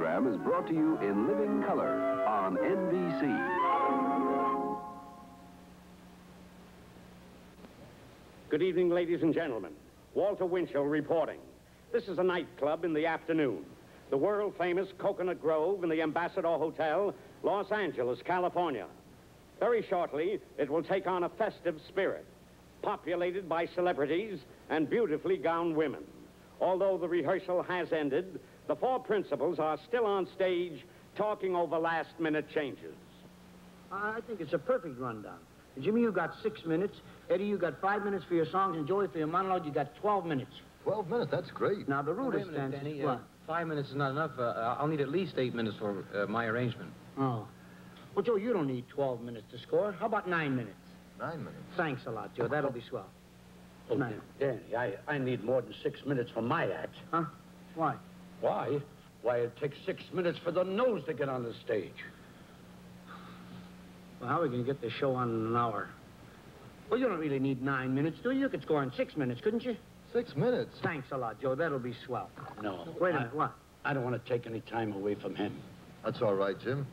program is brought to you in living color on NBC. Good evening, ladies and gentlemen. Walter Winchell reporting. This is a nightclub in the afternoon. The world-famous Coconut Grove in the Ambassador Hotel, Los Angeles, California. Very shortly, it will take on a festive spirit, populated by celebrities and beautifully gowned women. Although the rehearsal has ended, the four principals are still on stage talking over last-minute changes. I think it's a perfect rundown. Jimmy, you got 6 minutes. Eddie, you got 5 minutes for your songs. And Joey, for your monologue, you got 12 minutes. 12 minutes? That's great. Now, the route is... Danny, 5 minutes is not enough. I'll need at least 8 minutes for my arrangement. Oh. Well, Joe, you don't need 12 minutes to score. How about 9 minutes? 9 minutes? Thanks a lot, Joe. That'll be swell. Oh, Danny, I need more than 6 minutes for my act. Huh? Why? Why? Why, it takes 6 minutes for the nose to get on the stage. Well, how are we going to get this show on in an hour? Well, you don't really need 9 minutes, do you? You could score in 6 minutes, couldn't you? 6 minutes? Thanks a lot, Joe. That'll be swell. No. Wait a minute, what? I don't want to take any time away from him. That's all right, Jim.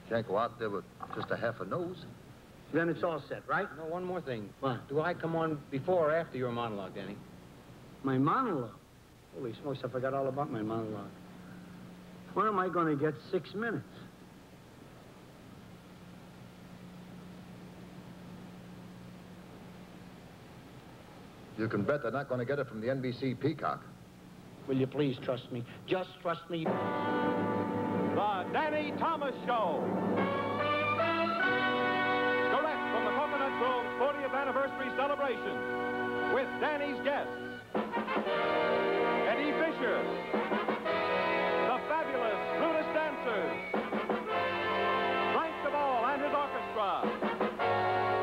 Can't go out there with just a half a nose. Then it's all set, right? No, one more thing. What? Do I come on before or after your monologue, Danny? My monologue? Holy smokes, I forgot all about my monologue. Where am I going to get 6 minutes? You can bet they're not going to get it from the NBC Peacock. Will you please trust me? Just trust me. The Danny Thomas Show. Direct from the Coconut Grove's 40th anniversary celebration. With Danny's guests. Eddie Fisher. The fabulous Brutus Dancers. Frank DeVol and his orchestra.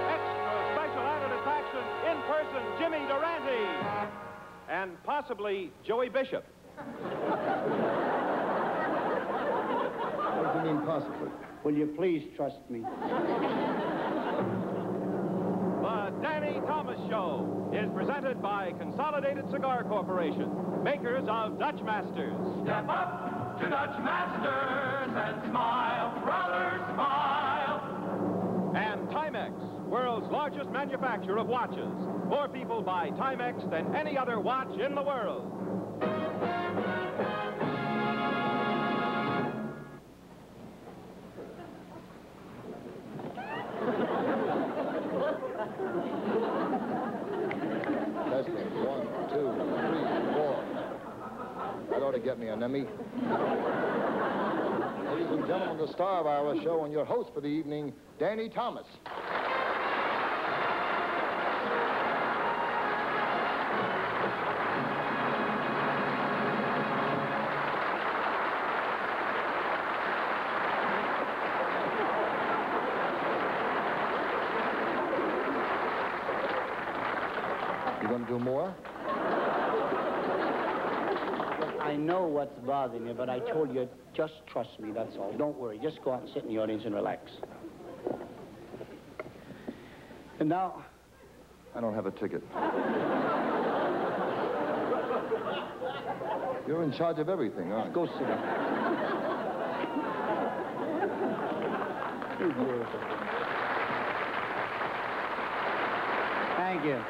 Extra special added attraction, in person, Jimmy Durante. And possibly Joey Bishop. What do you mean, possibly? Will you please trust me? The Danny Thomas Show is presented by Consolidated Cigar Corporation, makers of Dutch Masters. Step up to Dutch Masters and smile, brother, smile. And Timex, world's largest manufacturer of watches. More people buy Timex than any other watch in the world. Testing. 1, 2, 3, 4. That ought to get me an Emmy. Ladies and gentlemen, the star of our show and your host for the evening, Danny Thomas. You going to do more? I know what's bothering you, but I told you, just trust me, that's all. Don't worry. Just go out and sit in the audience and relax. And now... I don't have a ticket. You're in charge of everything, aren't you? Go sit down. You're beautiful. Thank you.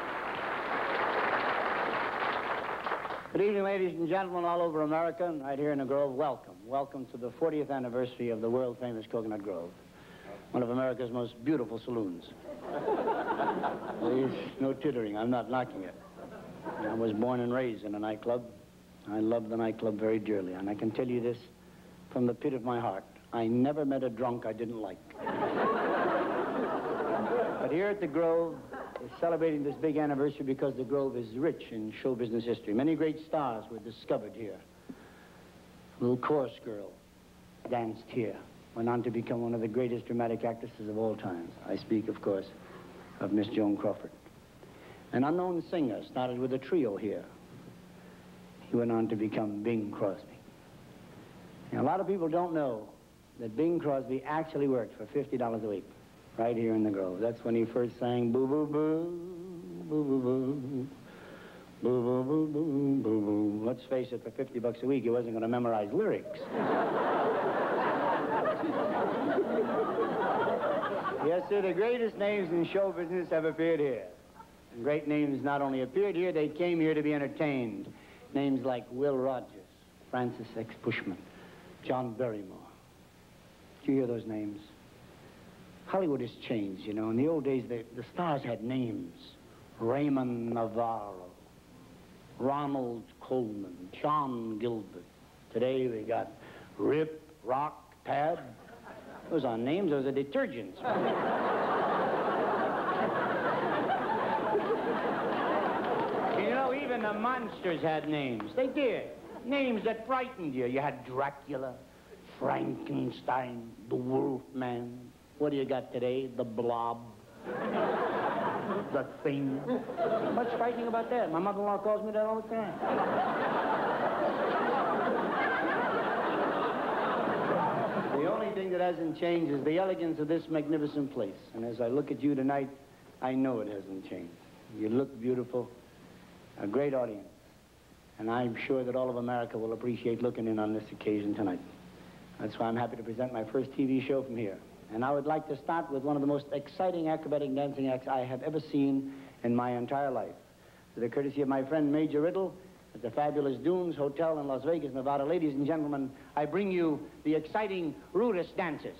Good evening, ladies and gentlemen all over America and right here in the Grove. Welcome. Welcome to the 40th anniversary of the world-famous Coconut Grove, one of America's most beautiful saloons. Please, no tittering. I'm not knocking it. I was born and raised in a nightclub. I love the nightclub very dearly, and I can tell you this from the pit of my heart. I never met a drunk I didn't like. But here at the Grove, we're celebrating this big anniversary because the Grove is rich in show business history. Many great stars were discovered here. A little chorus girl danced here, went on to become one of the greatest dramatic actresses of all times. I speak, of course, of Miss Joan Crawford. An unknown singer started with a trio here. He went on to become Bing Crosby. Now, a lot of people don't know that Bing Crosby actually worked for $50 a week. Right here in the Grove. That's when he first sang boo boo boo, boo boo boo, boo boo boo boo boo boo. Let's face it, for $50 a week, he wasn't going to memorize lyrics. sir, the greatest names in show business have appeared here. And great names not only appeared here, they came here to be entertained. Names like Will Rogers, Francis X. Bushman, John Barrymore. Do you hear those names? Hollywood has changed, you know. In the old days, the stars had names. Raymond Navarro, Ronald Coleman, John Gilbert. Today, we got Rip, Rock, Tab. Those aren't names, those are detergents. You know, even the monsters had names. They did. Names that frightened you. You had Dracula, Frankenstein, the Wolfman. What do you got today? The Blob. The Thing. What's frightening about that? My mother-in-law calls me that all the time. The only thing that hasn't changed is the elegance of this magnificent place. And as I look at you tonight, I know it hasn't changed. You look beautiful, a great audience. And I'm sure that all of America will appreciate looking in on this occasion tonight. That's why I'm happy to present my first TV show from here. And I would like to start with one of the most exciting acrobatic dancing acts I have ever seen in my entire life. To the courtesy of my friend Major Riddle at the fabulous Dunes Hotel in Las Vegas, Nevada. Ladies and gentlemen, I bring you the exciting Rudess Dancers.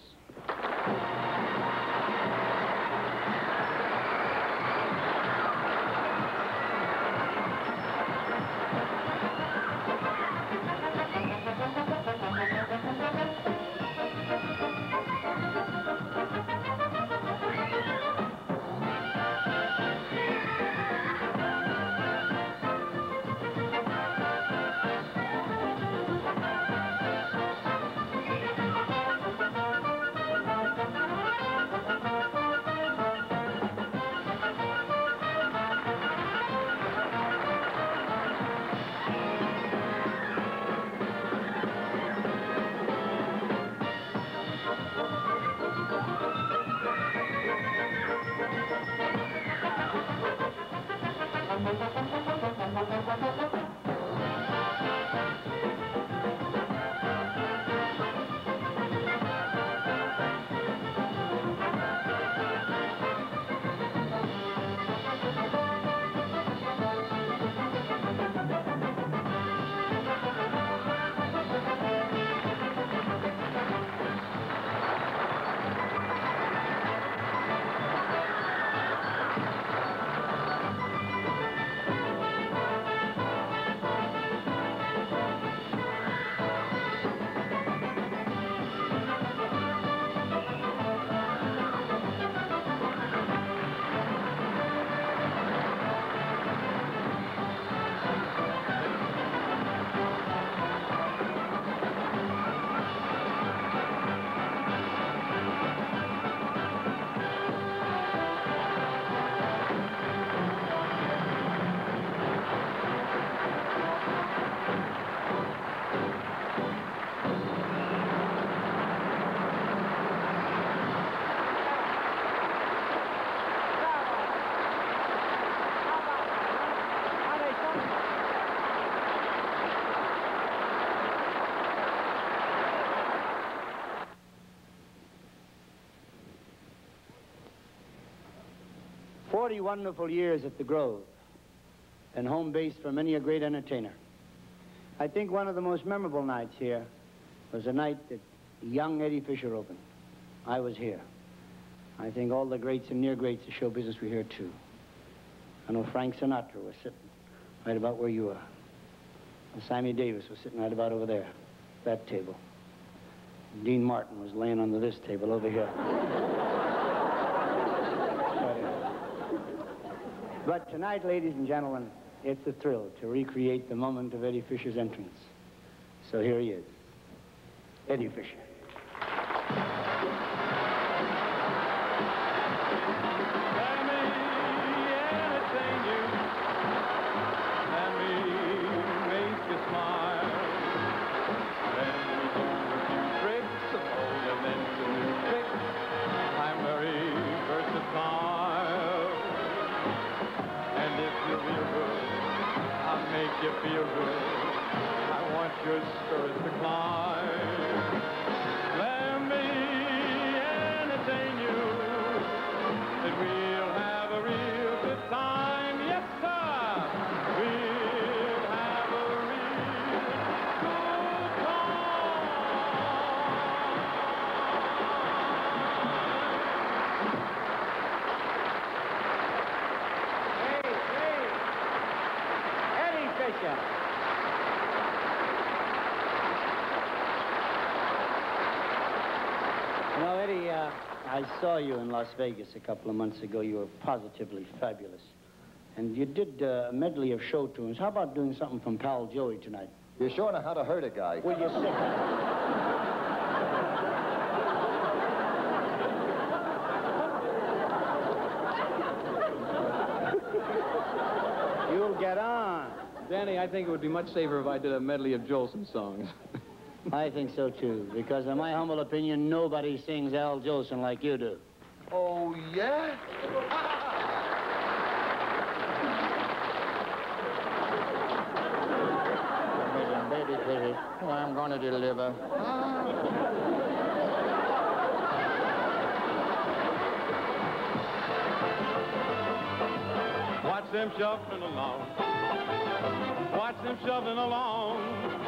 "40 wonderful years at the Grove, and home base for many a great entertainer. I think one of the most memorable nights here was the night that young Eddie Fisher opened. I was here. I think all the greats and near greats of show business were here, too. I know Frank Sinatra was sitting right about where you are. And Sammy Davis was sitting right about over there, that table. And Dean Martin was laying under this table over here. But tonight, ladies and gentlemen, it's a thrill to recreate the moment of Eddie Fisher's entrance. So here he is, Eddie Fisher. Let me entertain you. Let me make you smile. Let me do a few tricks of old and new tricks. I'm very versatile. And if you feel good, I'll make you feel good. I want your spirits to climb. Let me entertain you. We'll have a real good time, yes, sir. We'll have a real good time. Hey, Eddie Fisher. You know, Eddie, I saw you in Las Vegas a couple of months ago. You were positively fabulous. And you did a medley of show tunes. How about doing something from Pal Joey tonight? You sure know how to hurt a guy. Will you sit? You'll get on. Danny, I think it would be much safer if I did a medley of Jolson songs. I think so, too, because in my humble opinion, nobody sings Al Jolson like you do. Oh, yeah? Baby, baby, oh, I'm going to deliver. Watch them shuffling along. Watch them shuffling along.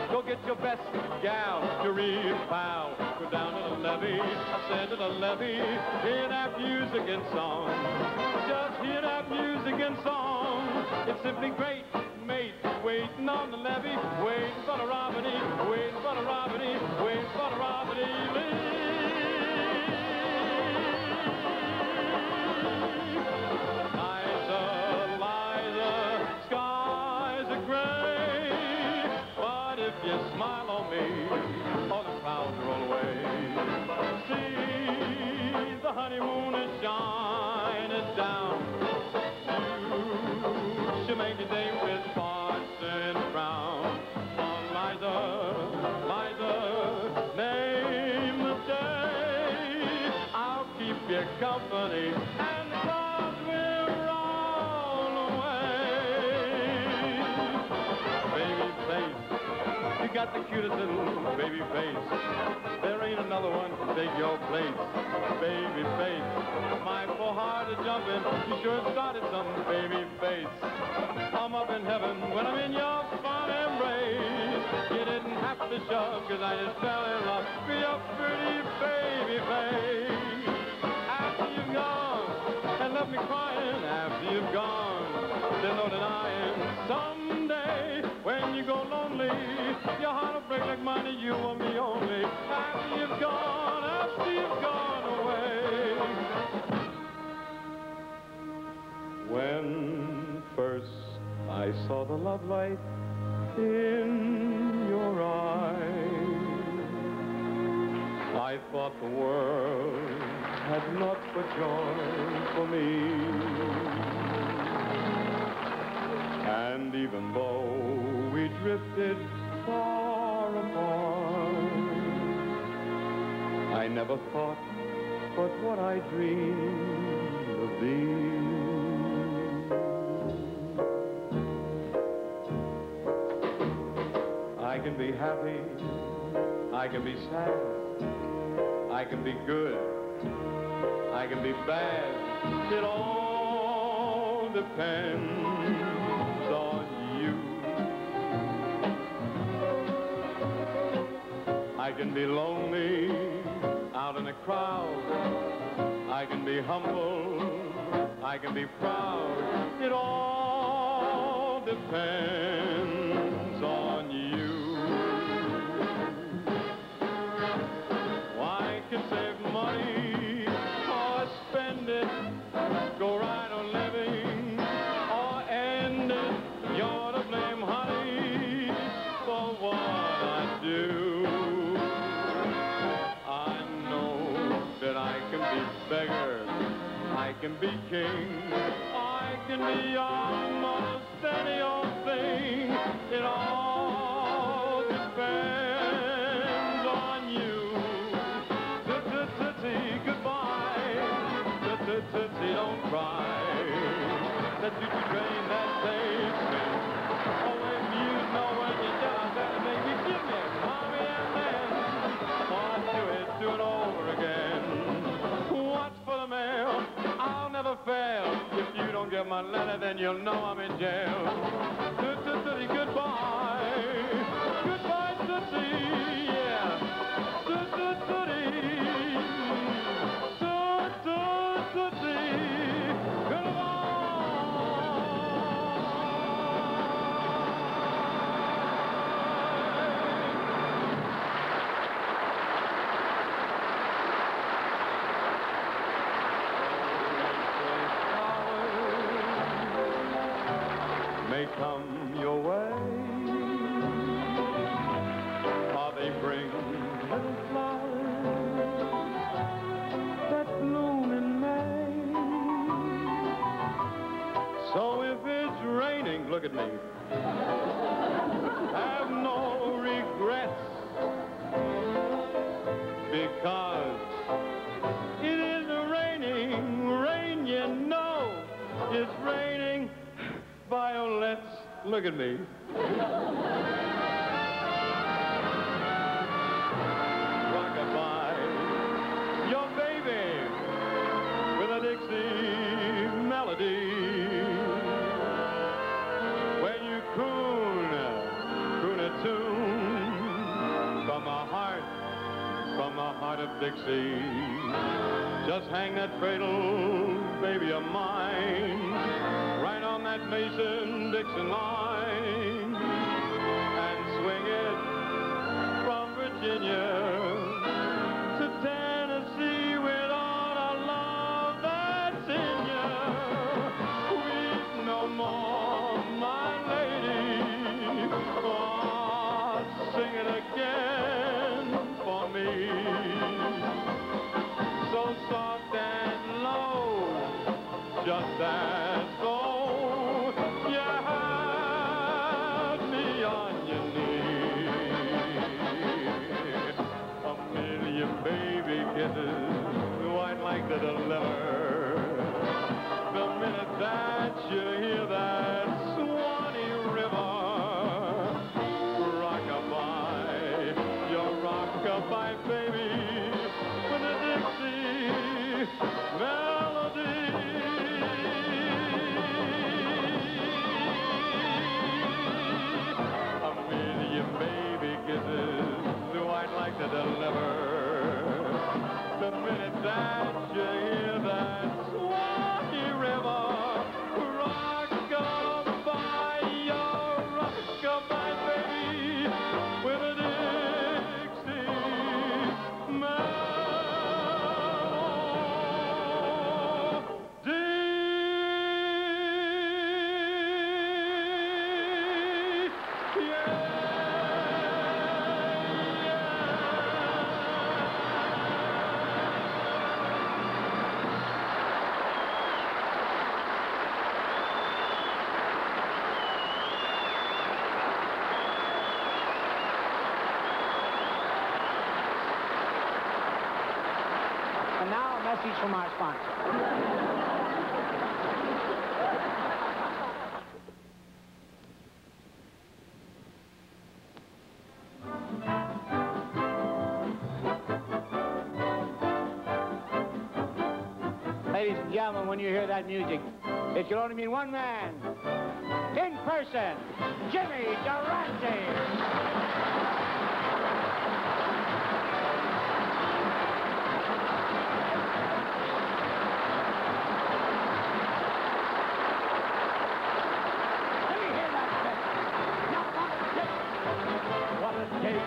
Go get your best gal, your real pal. Go down to the levee. I said to the levee, hear that music and song. Just hear that music and song. It's simply great, mate. Waiting on the levee, waiting for the Robiny, waiting for the Robiny, waiting for the Robiny. You smile on me, all the clouds roll away. See, the honeymoon is shining down. She make a day with Parson Brown. On Liza, Liza, name the day. I'll keep you company, and the clouds will roll away. Baby face, you got the cutest little baby face. There ain't another one to take your place. Baby face, my poor heart is jumping. You sure started something, baby face. I'm up in heaven when I'm in your fond embrace. You didn't have to shove, cause I just fell in love with your pretty baby face. After you've gone and left me crying, after you've gone, there's no denying someday when you go lonely, your heart will break like mine and you want me only. After you've gone away. When first I saw the love light in your eyes, I thought the world had not but joy for me. And even though we drifted far apart, I never thought but what I dreamed of thee. I can be happy, I can be sad, I can be good, I can be bad. It all depends on you. I can be lonely out in a crowd. I can be humble. I can be proud. It all depends on you. I can save money or spend it, go right on living or end it. You're to blame, honey, for what I do. I know that I can be beggar, I can be king, I can be almost any old thing. It all depends on you. Tootsie, goodbye. Tootsie, don't cry. That choo-choo train that takes me. Oh, if you know when you get out there, baby, give me mommy and then. Oh, do it over again. Watch for the mail. I'll never If you don't get my letter, then you'll know I'm in jail. Tootsie, goodbye. Goodbye, Tootsie, yeah. Tootsie. May come your way, or they bring little flowers that bloom in May. So if it's raining, look at me, have no regrets, because it is raining, rain, you know, it's raining. Violets, look at me. Rockabye, your baby with a Dixie melody. When you croon a tune from a heart of Dixie. Just hang that cradle, baby of mine, right on that Mason-Dixon line, and swing it from Virginia to Tennessee with all the love that's in you. Weep no more, my lady. Oh, sing it again for me. So soft and low, just as though you had me on your knee. A million baby kisses, white like the deliver. The minute that you hear that Swanee River, rockabye, your rockabye baby, with a Dixie melody. A million baby kisses, white like the deliver. The minute that you hear that Swanee River, rockabye, your rockabye baby, with a Dixie melody. And now a message from our sponsor. Ladies and gentlemen, when you hear that music, it can only mean one man. In person, Jimmy Durante. What a day,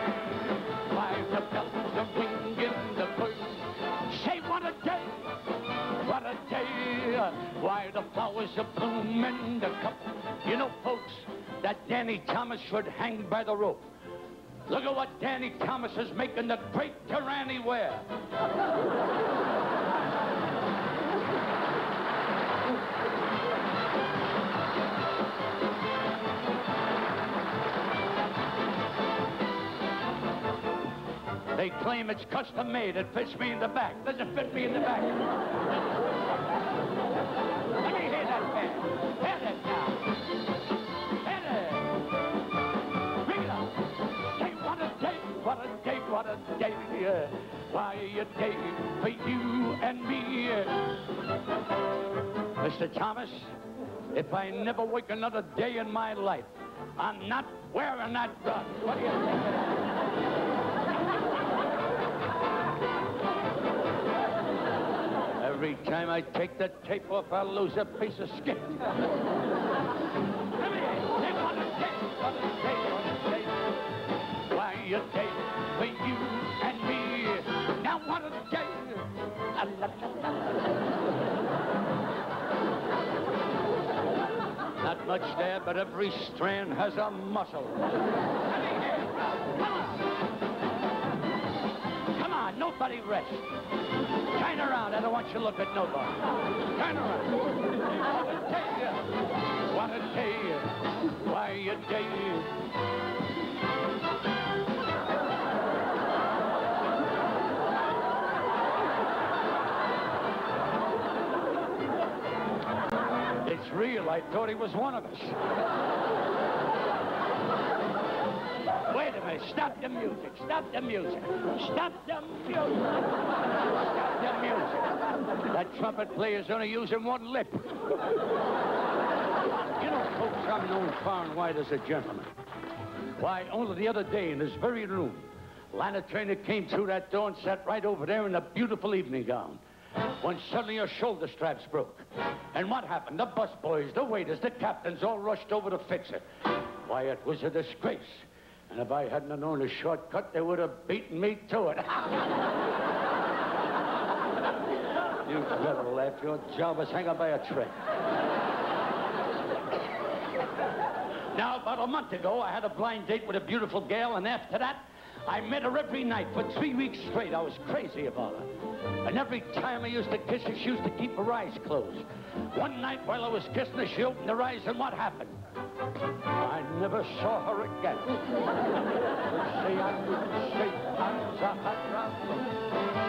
why the bells are ringing the birds. Say what a day, what a day, why the flowers are bloom in the cup. You know, folks, that Danny Thomas should hang by the rope. Look at what Danny Thomas is making the great Durante wear. They claim it's custom made. It fits me in the back. Does it fit me in the back? Let me hear that band. Hit it now. Hit it. Bring it up. Say what a day, what a day, what a day. Why a day for you and me. Mr. Thomas, if I never wake another day in my life, I'm not wearing that gun. What do you think of that? Every time I take the tape off, I'll lose a piece of skin. Come here. They want a day, want a day, want a day. Why a day for you and me? Now what a day. La, la, la, la. Not much there, but every strand has a muscle. Come on, nobody rest. Turn around, I don't want you to look at nobody. Turn around. What a day, why a day. It's real. I thought he was one of us. Wait a minute. Stop the music. Stop the music. Stop the music. Stop the music. That trumpet player's only using one lip. You know, folks, I'm known far and wide as a gentleman. Why, only the other day in this very room, Lana Turner came through that door and sat right over there in a beautiful evening gown. When suddenly her shoulder straps broke. And what happened? The busboys, the waiters, the captains all rushed over to fix it. Why, it was a disgrace. And if I hadn't known a shortcut, they would have beaten me to it. You better laugh. Your job is hanging by a thread. Now, about a month ago, I had a blind date with a beautiful gal, and after that, I met her every night for 3 weeks straight. I was crazy about her. And every time I used to kiss her, she used to keep her eyes closed. One night while I was kissing her, she opened her eyes, and what happened? I never saw her again. Say I couldn't shake hands a hot round.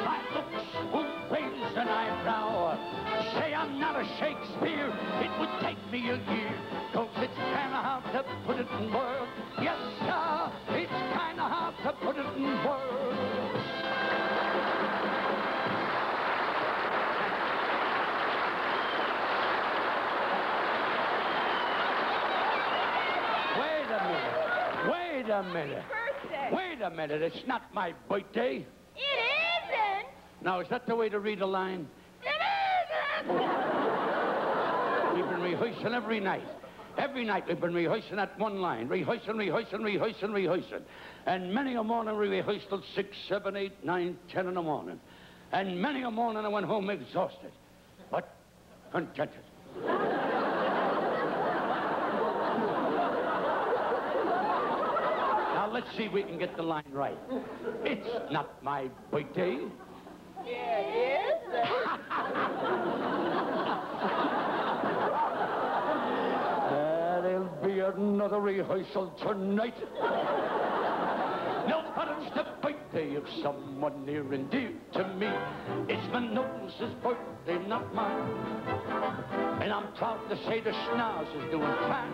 My looks won't raise an eyebrow. Say I'm not a Shakespeare. It would take me a year. 'Cause it's kind of hard to put it in words. Yes, sir, it's kind of hard to put it in words. Wait a minute. Wait a minute. It's not my birthday. It isn't. Now, is that the way to read a line? It isn't. We've been rehearsing every night. Every night we've been rehearsing that one line. Rehearsing. And many a morning we rehearsed till 6, 7, 8, 9, 10 in the morning. And many a morning I went home exhausted, but contented. Now, let's see if we can get the line right. It's not my birthday. It isn't. There'll be another rehearsal tonight. No, but it's the birthday of someone near and dear to me. It's my nose's birthday, not mine. And I'm proud to say the schnoz is doing fine.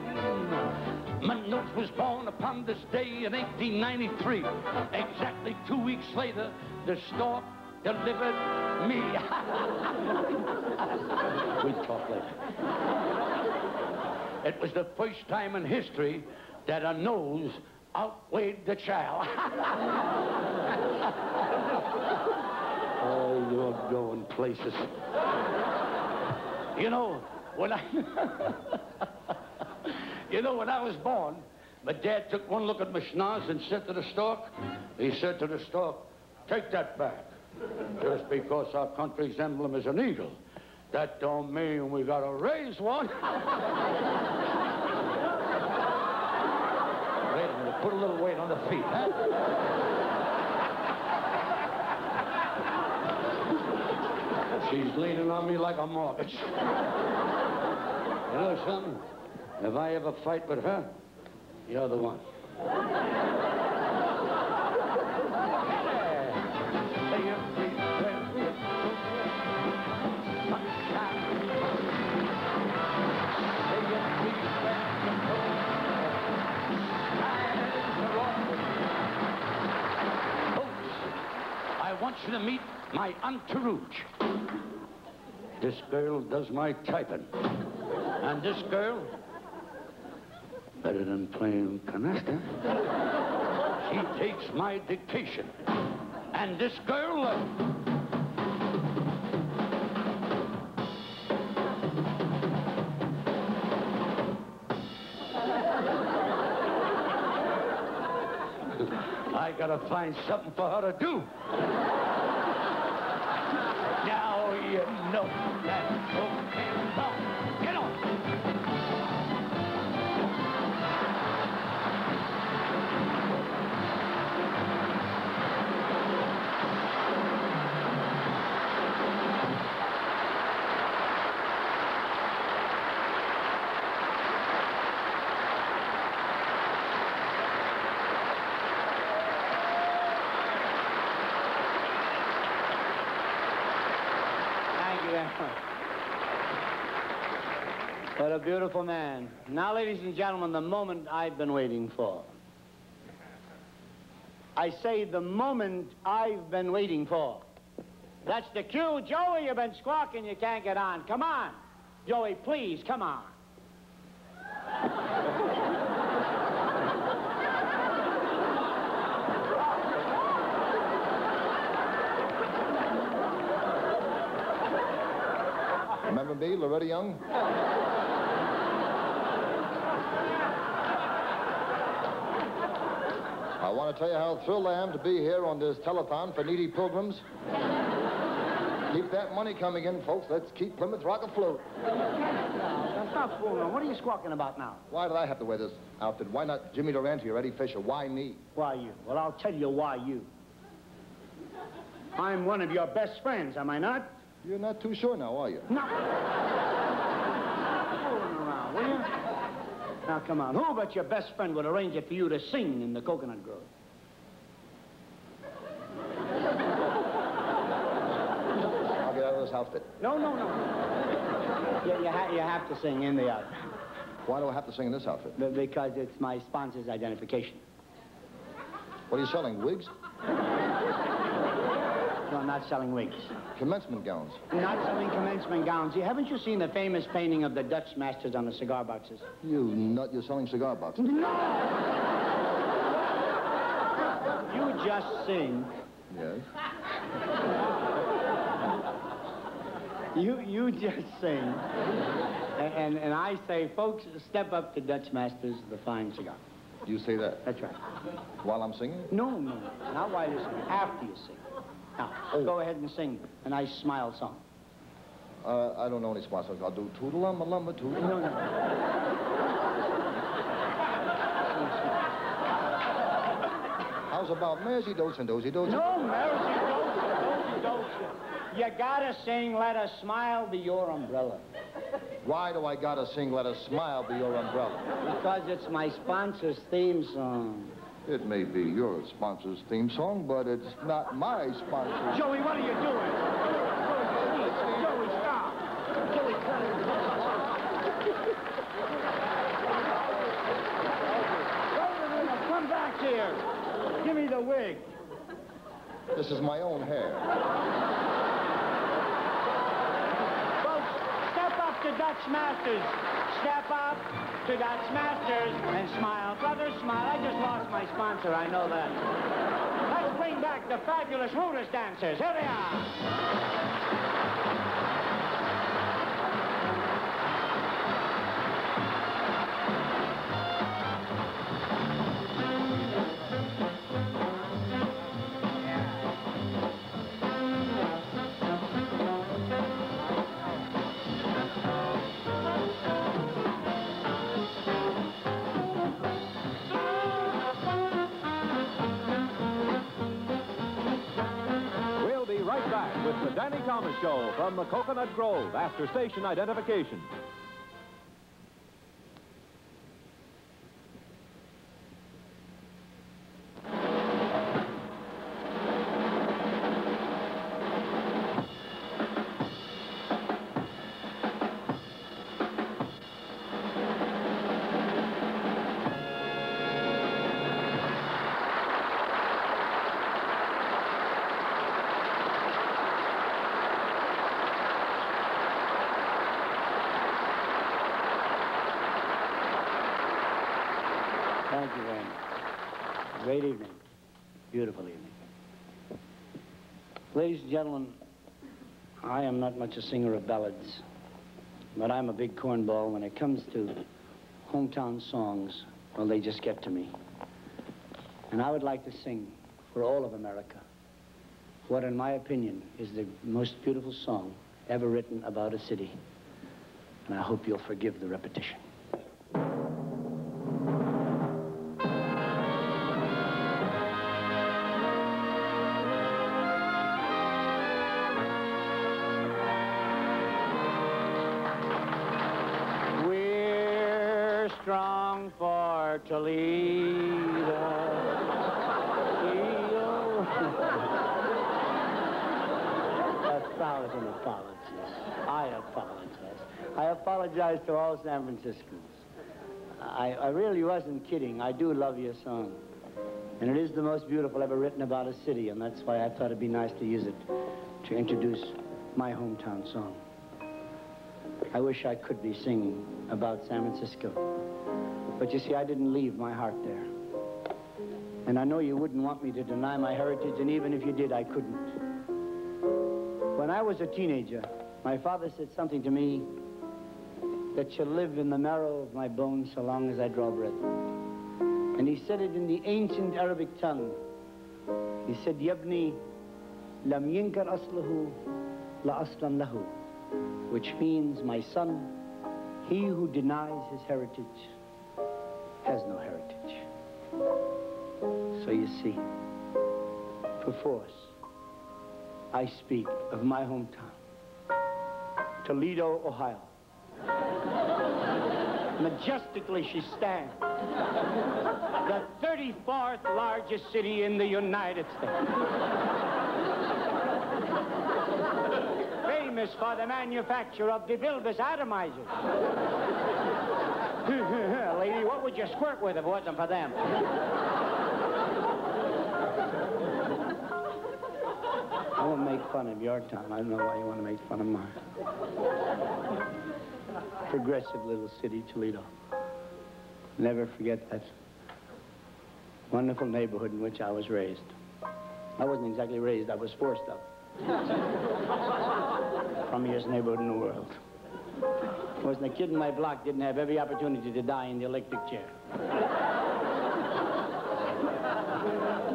My nose was born upon this day in 1893. Exactly 2 weeks later, the stork delivered me. We'll talk later. It was the first time in history that a nose outweighed the child. Oh, you're going places. You know, when I... You know, when I was born, my dad took one look at my schnoz and said to the stork, he said to the stork, take that back. Just because our country's emblem is an eagle, that don't mean we gotta raise one. Wait a minute, put a little weight on the feet, huh? She's leaning on me like a mortgage. You know something? If I ever fight with her, you're the one. I want you to meet my entourage. This girl does my typing. And this girl, better than playing canasta, she takes my dictation. And this girl, I gotta find something for her to do. Now you know that cocaine bone. Get on. What a beautiful man. Now, ladies and gentlemen, the moment I've been waiting for. I say the moment I've been waiting for. That's the cue. Joey, you've been squawking. You can't get on. Come on. Joey, please, come on. Remember me, Loretta Young? I want to tell you how thrilled I am to be here on this telethon for needy pilgrims. Keep that money coming in, folks. Let's keep Plymouth Rock afloat. Now, stop fooling. What are you squawking about now? Why did I have to wear this outfit? Why not Jimmy Durante or Eddie Fisher? Why me? Why you? Well, I'll tell you why you. I'm one of your best friends, am I not? You're not too sure now, are you? No. Fooling around, will you? Now, come on. Who but your best friend would arrange it for you to sing in the Coconut Grove? I'll get out of this outfit. No. You have to sing in the outfit. Why do I have to sing in this outfit? Because it's my sponsor's identification. What are you selling, wigs? No, I'm not selling wigs. Commencement gowns. Not selling commencement gowns. Haven't you seen the famous painting of the Dutch masters on the cigar boxes? You nut, you're selling cigar boxes. No! You just sing. Yes? You just sing. And I say, folks, step up to Dutch masters, the fine cigar. You say that? That's right. While I'm singing? No. Not while you're singing. After you sing. Now, go ahead and sing a nice smile song. I don't know any smart songs. I'll do toodle-lumma-lumma, toodle. No. How's about Mersey Doce and Dozy Doce? No, Mersey Doce. You gotta sing Let a Smile Be Your Umbrella. Why do I gotta sing Let a Smile Be Your Umbrella? Because it's my sponsor's theme song. It may be your sponsor's theme song, but it's not my sponsor's. Joey, what are you doing? Joey, stop. Joey, come back here. Give me the wig. This is my own hair. Folks, step up to Dutch Masters. Step up to Dutch Masters and smile. Brothers, smile. I just lost my sponsor, I know that. Let's bring back the fabulous Rudess Dancers. Here they are. With the Danny Thomas Show from the Coconut Grove after station identification. Thank you very much. Great evening. Beautiful evening. Ladies and gentlemen, I am not much a singer of ballads, but I'm a big cornball when it comes to hometown songs. Well, they just get to me. And I would like to sing for all of America what, in my opinion, is the most beautiful song ever written about a city. And I hope you'll forgive the repetition. We're strong for Toledo. A thousand apologies. I apologize. I apologize to all San Franciscans. I really wasn't kidding. I do love your song. And it is the most beautiful ever written about a city, and that's why I thought it'd be nice to use it to introduce my hometown song. I wish I could be singing about San Francisco. But you see, I didn't leave my heart there. And I know you wouldn't want me to deny my heritage, and even if you did, I couldn't. When I was a teenager, my father said something to me that shall live in the marrow of my bones so long as I draw breath. And he said it in the ancient Arabic tongue. He said, Yabni, lam yinkar aslahu, la aslan lahu. Which means, my son, he who denies his heritage has no heritage. So you see, perforce, I speak of my hometown, Toledo, Ohio. Majestically she stands, the 34th largest city in the United States. Famous for the manufacture of DeVilbiss atomizers. Lady, what would you squirt with if it wasn't for them? I won't make fun of your town. I don't know why you want to make fun of mine. Progressive little city, Toledo. Never forget that wonderful neighborhood in which I was raised. I wasn't exactly raised, I was forced up. Crummiest neighborhood in the world. Wasn't a kid in my block didn't have every opportunity to die in the electric chair.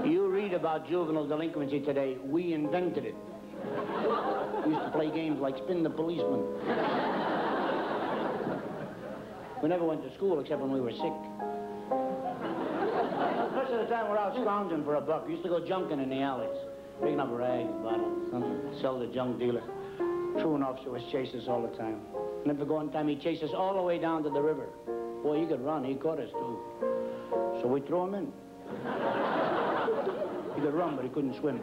You read about juvenile delinquency today. We invented it. We used to play games like Spin the Policeman. We never went to school except when we were sick. Most of the time we're out scrounging for a buck. We used to go junking in the alleys. Picking up rags, bottles, something, sell the junk dealer. Truant officer was chasing us all the time. And if we go one time, he'd chase us all the way down to the river. Boy, he could run. He caught us, too. So we threw him in. He could run, but he couldn't swim.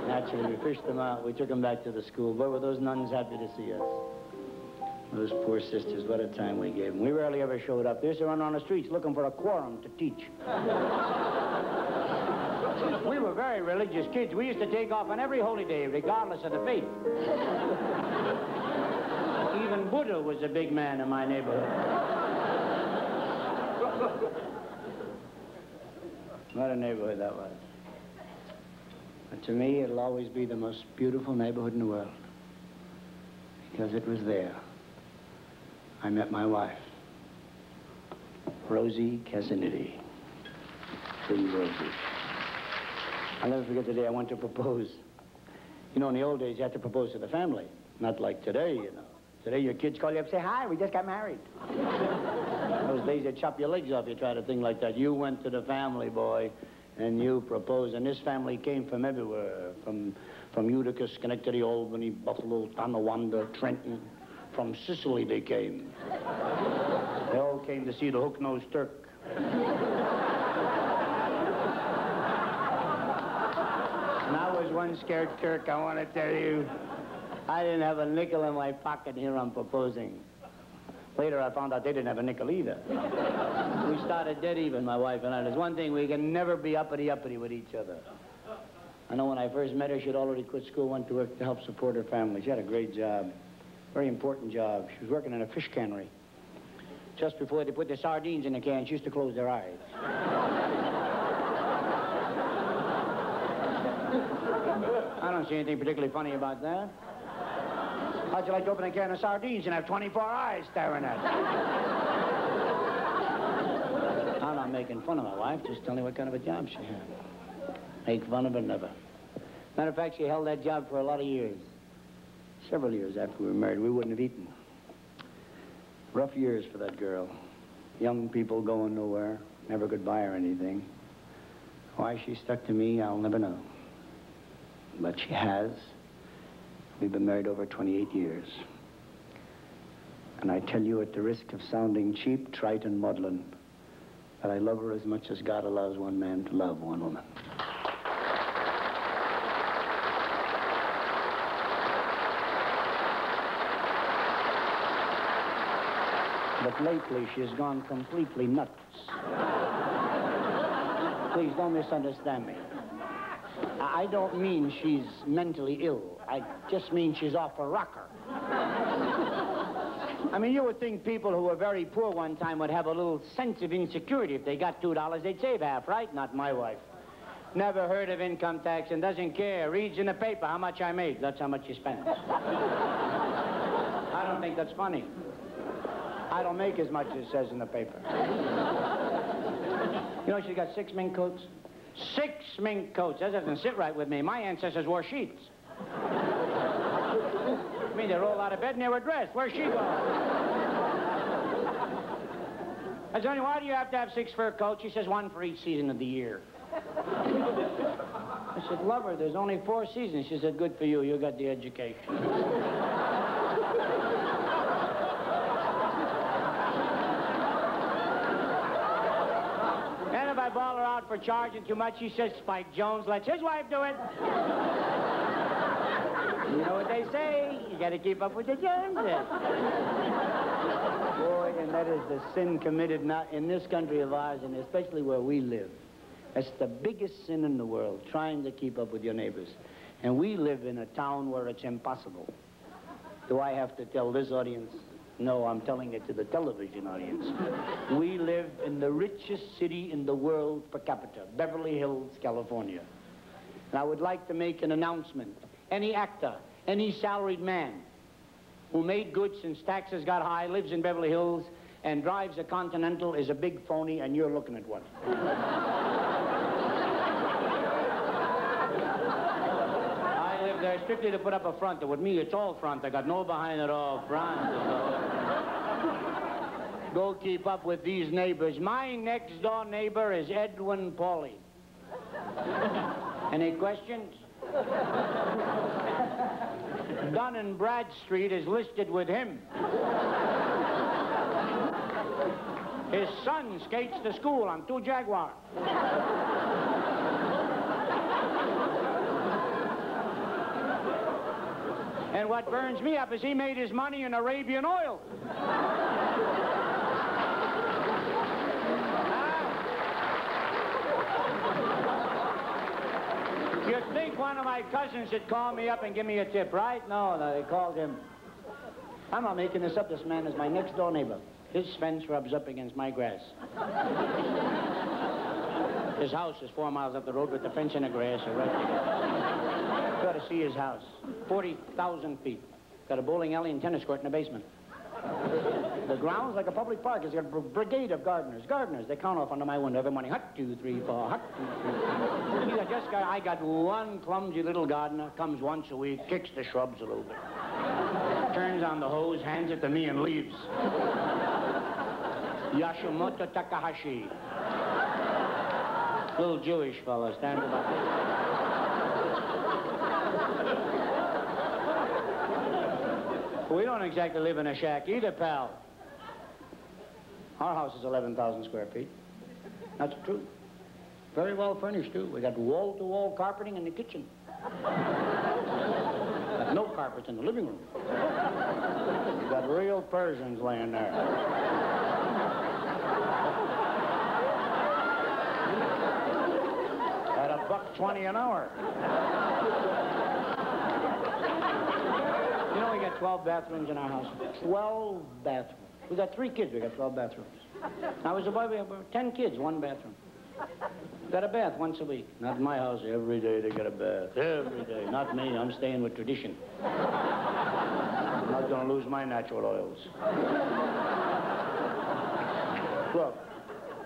Naturally, we fished him out. We took him back to the school. Boy, were those nuns happy to see us. Those poor sisters, what a time we gave them. We rarely ever showed up. They used to run on the streets looking for a quorum to teach. We were very religious kids. We used to take off on every holy day, regardless of the faith. Even Buddha was a big man in my neighborhood. What a neighborhood that was. But to me, it'll always be the most beautiful neighborhood in the world. Because it was there I met my wife, Rosie Casanidi. Pretty Rosie. I'll never forget the day I went to propose. You know, in the old days, you had to propose to the family. Not like today, you know. Today, your kids call you up and say, hi, we just got married. Those days, they'd chop your legs off if you tried a thing like that. You went to the family, boy, and you proposed. And this family came from everywhere. From Utica, Schenectady, Albany, Buffalo, Tonawanda, Trenton. From Sicily, they came. They all came to see the hook-nosed Turk. And I was one scared Turk, I want to tell you. I didn't have a nickel in my pocket here on proposing. Later, I found out they didn't have a nickel either. We started dead even, my wife and I. There's one thing, we can never be uppity-uppity with each other. I know when I first met her, she'd already quit school, went to work to help support her family. She had a great job, very important job. She was working in a fish cannery. Just before they put the sardines in the can, she used to close their eyes. I don't see anything particularly funny about that. How'd you like to open a can of sardines and have 24 eyes staring at you? I'm not making fun of my wife, just telling you what kind of a job she had. Make fun of her, never. Matter of fact, she held that job for a lot of years. Several years after we were married, we wouldn't have eaten. Rough years for that girl. Young people going nowhere, never could buy her anything. Why she stuck to me, I'll never know. But she has. We've been married over 28 years. And I tell you, at the risk of sounding cheap, trite, and maudlin, that I love her as much as God allows one man to love one woman. But lately, she has gone completely nuts. Please don't misunderstand me. I don't mean she's mentally ill. I just mean she's off a rocker. I mean, you would think people who were very poor one time would have a little sense of insecurity. If they got $2, they'd save half, right? Not my wife. Never heard of income tax and doesn't care. Reads in the paper how much I made. That's how much she spends. I don't think that's funny. I don't make as much as it says in the paper. You know, she's got 6 mink coats. 6 mink coats. That doesn't sit right with me. My ancestors wore sheets. I mean, they rolled out of bed and they were dressed. Where's she going? I said, why do you have to have 6 fur coats? She says, 1 for each season of the year. I said, lover, there's only 4 seasons. She said, good for you. You got the education. I bawl her out for charging too much. She says, Spike Jones lets his wife do it. You know what they say? You got to keep up with the Joneses. Boy, and that is the sin committed not in this country of ours, and especially where we live. That's the biggest sin in the world, trying to keep up with your neighbors. And we live in a town where it's impossible. Do I have to tell this audience? No, I'm telling it to the television audience. We live in the richest city in the world per capita, Beverly Hills, California. And I would like to make an announcement. Any actor, any salaried man who made good since taxes got high, lives in Beverly Hills, and drives a Continental is a big phony, and you're looking at one. I live there strictly to put up a fronter. With me, it's all front. I got no behind it, all front. Go keep up with these neighbors. My next door neighbor is Edwin Pauly. Any questions? Dun and Bradstreet is listed with him. His son skates to school on 2 Jaguars. And what burns me up is he made his money in Arabian oil. You'd think one of my cousins would call me up and give me a tip, right? No, they called him. I'm not making this up. This man is my next door neighbor. His fence rubs up against my grass. His house is 4 miles up the road with the fence and the grass are right together. You ought to see his house. 40,000 feet. Got a bowling alley and tennis court in the basement. The ground's like a public park. It's got a brigade of gardeners. Gardeners, they count off under my window every morning. Hut, 2, 3, 4, hut, 2, 3. I got one clumsy little gardener, comes once a week, kicks the shrubs a little bit. Turns on the hose, hands it to me, and leaves. Yashimoto Takahashi. Little Jewish fellow, stands about this. We don't exactly live in a shack either, pal. Our house is 11,000 square feet. That's the truth. Very well furnished, too. We got wall-to-wall carpeting in the kitchen. Got no carpets in the living room. We got real Persians laying there. At $1.20 an hour. You know, we got 12 bathrooms in our house. 12 bathrooms. We got 3 kids. We got 12 bathrooms. I was a boy. We have 10 kids, 1 bathroom. Got a bath once a week. Not in my house. Every day they get a bath. Every day. Not me. I'm staying with tradition. I'm not going to lose my natural oils. Look,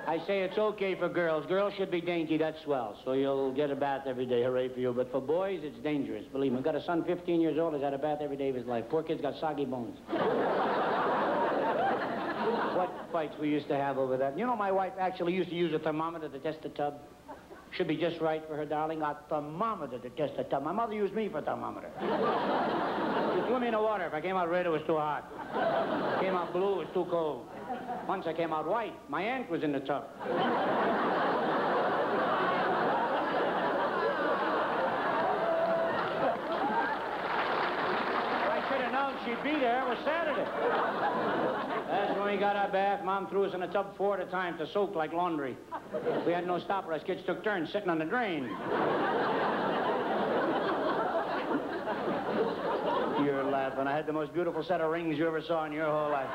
I say it's okay for girls. Girls should be dainty. That's swell. So you'll get a bath every day. Hooray for you. But for boys, it's dangerous. Believe me. I've got a son 15 years old. He's had a bath every day of his life. Poor kid's got soggy bones. What fights we used to have over that. You know, my wife actually used to use a thermometer to test the tub. Should be just right for her, darling. A thermometer to test the tub. My mother used me for a thermometer. She threw me in the water. If I came out red, it was too hot. Came out blue, it was too cold. Once I came out white, my aunt was in the tub. I should have known she'd be there. It was Saturday. That's when we got our bath. Mom threw us in the tub 4 at a time to soak like laundry. We had no stopper. Us kids took turns sitting on the drain. You're laughing. I had the most beautiful set of rings you ever saw in your whole life.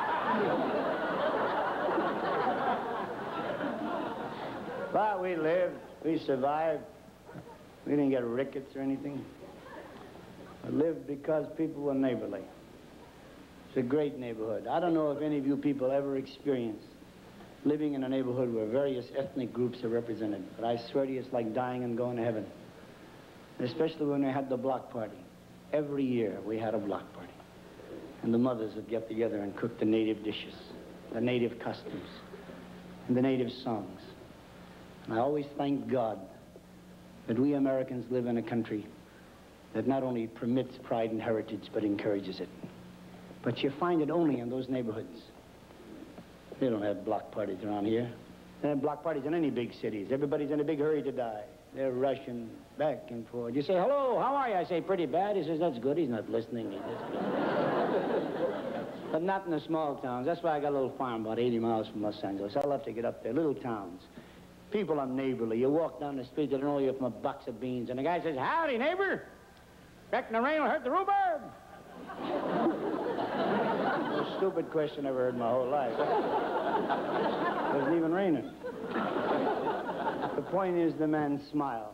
But we lived. We survived. We didn't get rickets or anything. We lived because people were neighborly. It's a great neighborhood. I don't know if any of you people ever experienced living in a neighborhood where various ethnic groups are represented. But I swear to you, it's like dying and going to heaven. Especially when we had the block party. Every year we had a block party. And the mothers would get together and cook the native dishes, the native customs, and the native songs. And I always thank God that we Americans live in a country that not only permits pride and heritage, but encourages it. But you find it only in those neighborhoods. They don't have block parties around here. They have block parties in any big cities. Everybody's in a big hurry to die. They're rushing back and forth. You say, hello, how are you? I say, pretty bad. He says, that's good. He's not listening. He just... But not in the small towns. That's why I got a little farm about 80 miles from Los Angeles. I love to get up there. Little towns. People are neighborly. You walk down the street, they don't know you from a box of beans. And the guy says, howdy, neighbor. Reckon the rain will hurt the rhubarb. Most stupid question I ever heard in my whole life. It wasn't even raining. The point is, the man smiled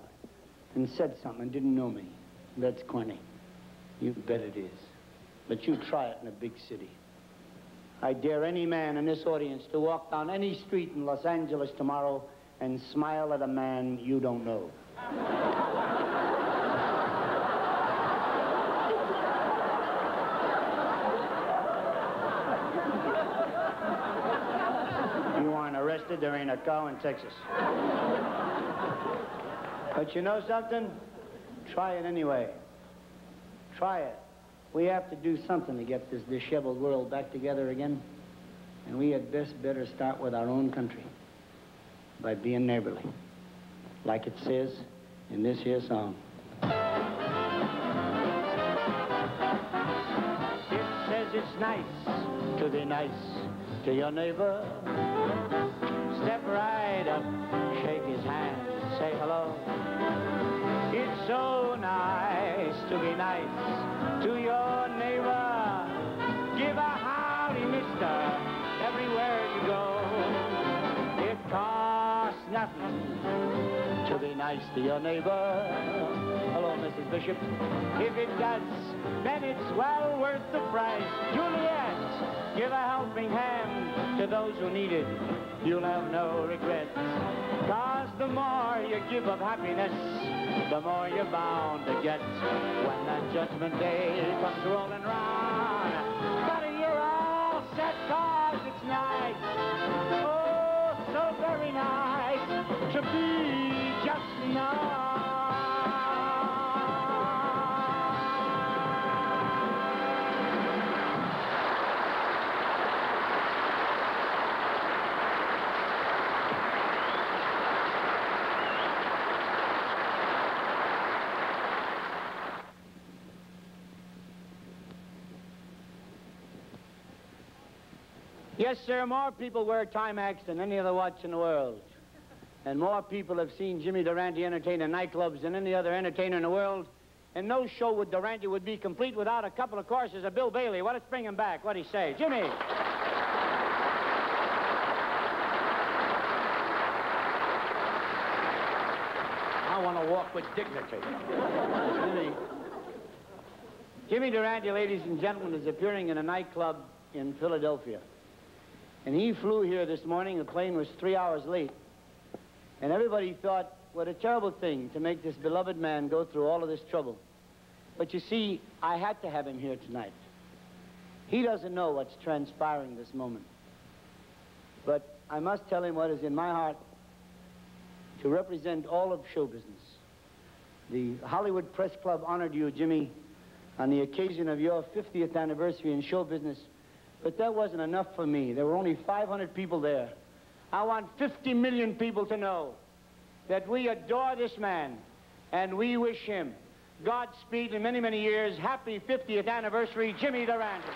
and said something and didn't know me. That's corny. You bet it is. But you try it in a big city. I dare any man in this audience to walk down any street in Los Angeles tomorrow and smile at a man you don't know. You aren't arrested, there ain't a cow in Texas. But you know something? Try it anyway. Try it. We have to do something to get this disheveled world back together again. And we had best better start with our own country by being neighborly. Like it says in this here song. It says it's nice to be nice to your neighbor. Step right up, shake his hand, say hello. It's so nice to be nice to your neighbor. Give a howdy, mister, everywhere you go. It costs nothing to be nice to your neighbor. Hello, Mrs. Bishop. If it does, then it's well worth the price. Juliet, give a helping hand to those who need it. You'll have no regrets. 'Cause the more you give of happiness, the more you're bound to get. When that judgment day comes rolling round, buddy, you're all set, 'cause it's nice. Oh, so very nice to be just nice. Yes, sir, more people wear Timex than any other watch in the world. And more people have seen Jimmy Durante entertain in nightclubs than any other entertainer in the world. And no show with Durante would be complete without a couple of courses of Bill Bailey. Well, let's bring him back. What'd he say? Jimmy! want to walk with dignity. Jimmy Durante, ladies and gentlemen, is appearing in a nightclub in Philadelphia. And he flew here this morning. The plane was 3 hours late. And everybody thought, what a terrible thing to make this beloved man go through all of this trouble. But you see, I had to have him here tonight. He doesn't know what's transpiring this moment. But I must tell him what is in my heart to represent all of show business. The Hollywood Press Club honored you, Jimmy, on the occasion of your 50th anniversary in show business. But that wasn't enough for me. There were only 500 people there. I want 50 million people to know that we adore this man and we wish him Godspeed in many, many years. Happy 50th anniversary, Jimmy Durante.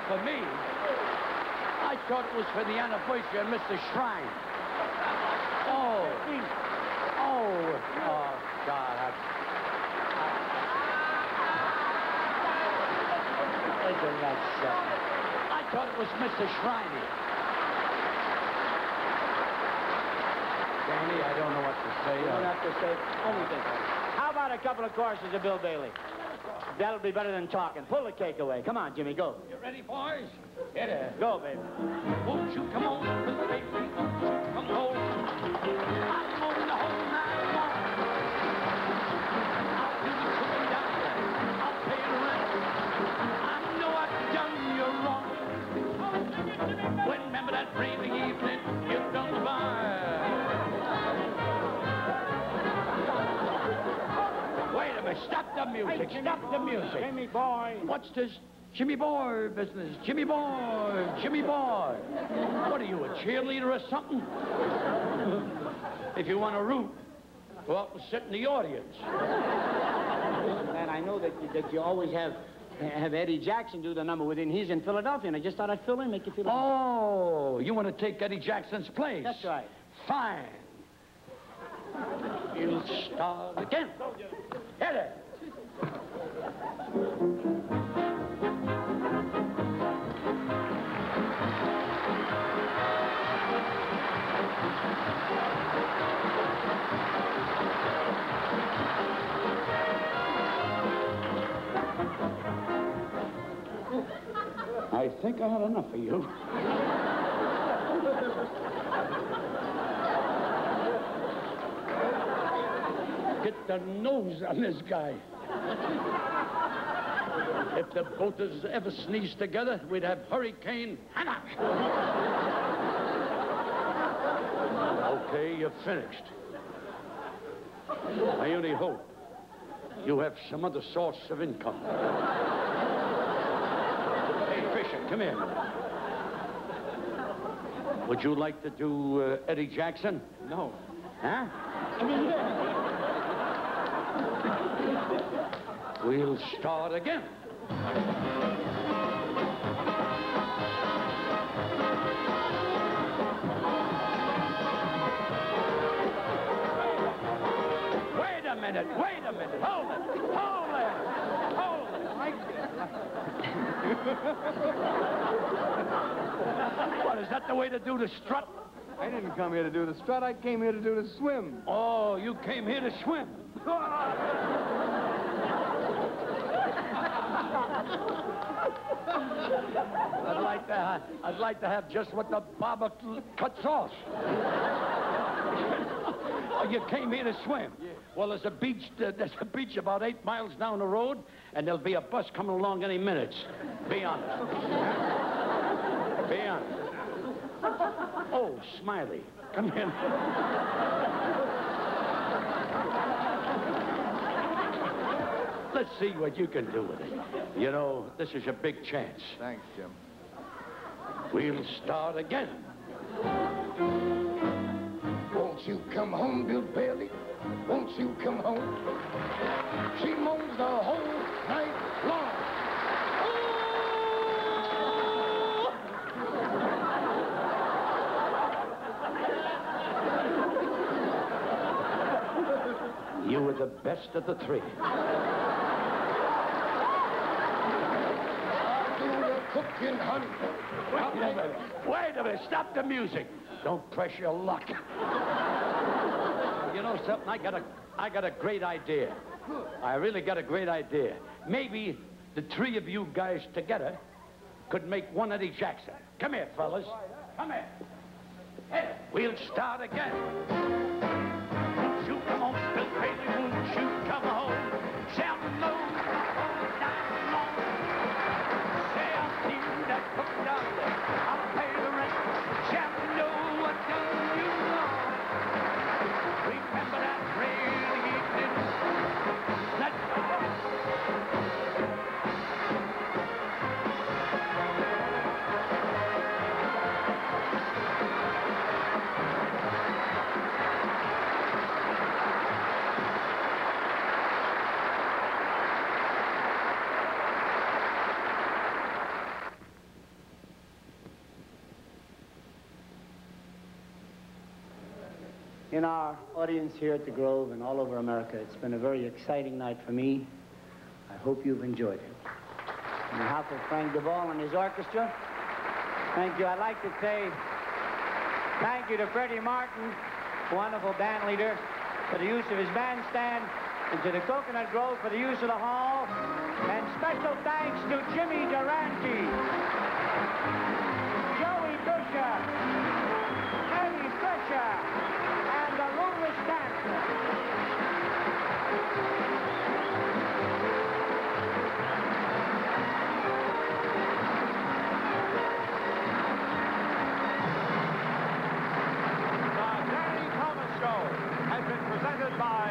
For me, I thought it was for the anniversary of Mr. Shrine. Oh, God. I thought it was Mr. Shrine. Danny, I don't know what to say. You don't have to say anything. How about a couple of courses of Bill Bailey? That'll be better than talking. Pull the cake away. Come on, Jimmy, go. You ready, boys? Get it. Go, baby. Won't you come on, little baby? Won't you come home? I'm on the whole night long. I'll do the cooking down there. I'll pay the rent. I know I've done you wrong. Remember that brave evening you done by. Wait a minute. Stop the music. Stop the music. Jimmy boy. What's this Jimmy Boy business? Jimmy Boy. Jimmy Boy. What are you, a cheerleader or something? If you want to root, go out and sit in the audience. And I know that you always have Eddie Jackson do the number with him. He's in Philadelphia, and I just thought I'd fill in, make you feel... Oh, you want to take Eddie Jackson's place? That's right. Fine. You'll start again. Hit it. I think I had enough of you. Get the nose on this guy. If the both of us ever sneezed together, we'd have Hurricane Hannah. Okay, you're finished. I only hope you have some other source of income. Hey, Fisher, come here. Would you like to do Eddie Jackson? No. Huh? We'll start again. Wait a minute. Hold it. What, is that the way to do the strut? I didn't come here to do the strut. I came here to do the swim. Oh, you came here to swim. I'd like to have just what the barber cuts off. Oh, you came here to swim? Yeah. Well, there's a beach about 8 miles down the road, and there'll be a bus coming along any minute. Be honest. Be honest. Oh, Smiley, come in. Let's see what you can do with it. You know, this is your big chance. Thanks, Jim. We'll start again. Won't you come home, Bill Bailey? Won't you come home? She moans the whole night long. Oh! You were the best of the three. I'll do the cooking, honey. Wait a minute. Stop the music. Don't press your luck. You know something? I got a great idea. I really got a great idea. Maybe the three of you guys together could make one Eddie Jackson. Come here, fellas. Come here. Hey, we'll start again. Won't you come on, Bill Bailey? Won't you come home? Shout low, down low. Say I'll see that cook down there. I'll pay the rent. Shout low, what do you know? Remember that rainy evening? Let's go. In our audience here at the Grove and all over America, it's been a very exciting night for me. I hope you've enjoyed it. On behalf of Frank Duvall and his orchestra, thank you. I'd like to say thank you to Freddie Martin, wonderful band leader, for the use of his bandstand, and to the Coconut Grove for the use of the hall. And special thanks to Jimmy Durante, Joey Dusha, Eddie Fisher, and the Rulers Dancer. Presented by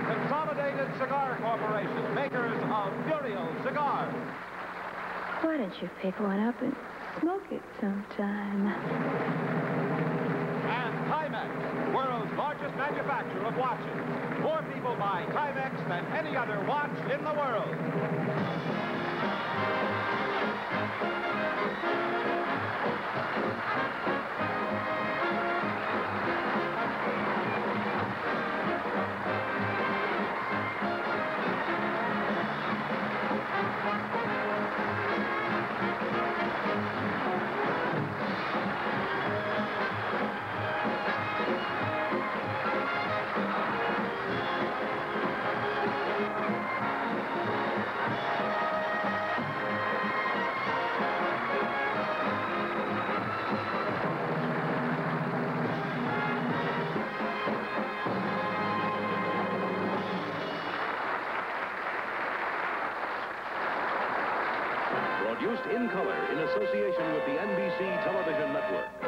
Consolidated Cigar Corporation, makers of Muriel Cigars. Why don't you pick one up and smoke it sometime? And Timex, world's largest manufacturer of watches. More people buy Timex than any other watch in the world. Produced in color in association with the NBC Television Network.